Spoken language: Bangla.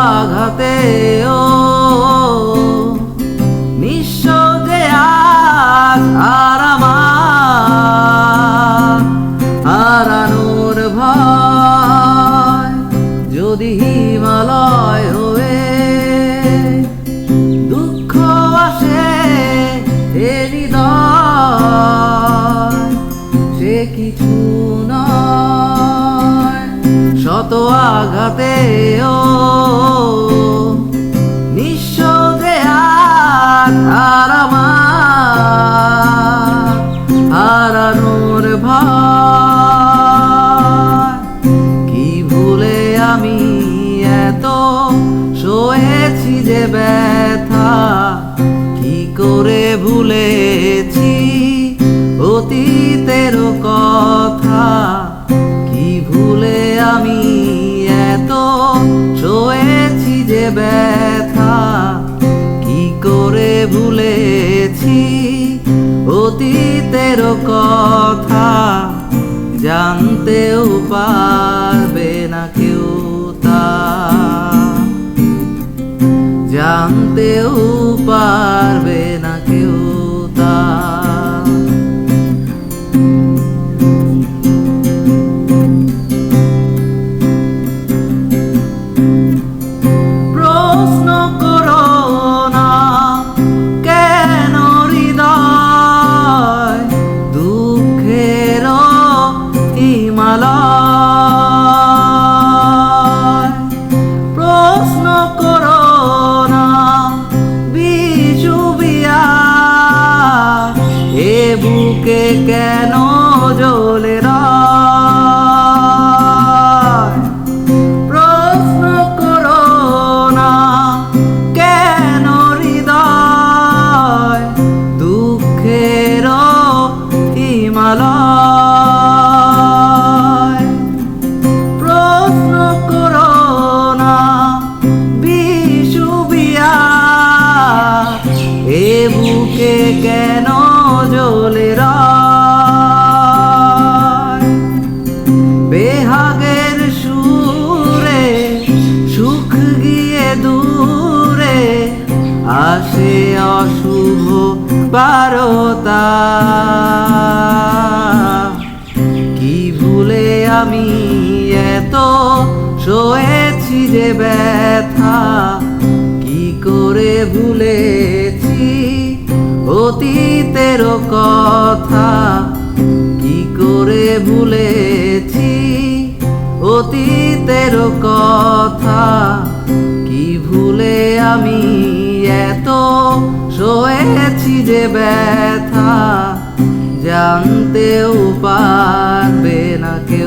আঘাতেও নিঃস্ব যে আজ আর আমার হারানোর ভয় যদি হিমালয় হয়ে দুঃখ আসে এ হৃদয় সে কিছু নয় শত আঘাতেও নিঃস্ব যে আজ আর আমার হারানোর ভয় কি ভুলে আমি এত সয়েছি যে ব্যথা কি করে ভুলেছি অতীতের কথা কি ভুলে আমি এত সয়েছি যে ব্যথা কি করে ভুলেছি অতীতের কথা জানতেও পারবে না কেউ তা জানতেও পারবে না কেউ তা প্রশ্ন করো না কেন হৃদয় দুঃখের হিমালয় প্রশ্ন করো না বিষুবিয়া এ বুকে কেন জ্বলে রয় প্রশ্ন করো না কেন হৃদয় দুঃখের হিমালয় প্রশ্ন করো না বিষুবিয়া এ বুকে কেন জ্বলে রয় বেহাগের সুরে সুখ গিয়ে দূরে আসে অশুভ বারতা কি ভুলে আমি এত সয়েছি যে ব্যথা কি করে ভুলেছি অতীতের কথা কি করে ভুলেছি অতীতের কথা কি ভুলে আমি এত সয়েছি যে ব্যথা জানতেও পারবে না কেউ।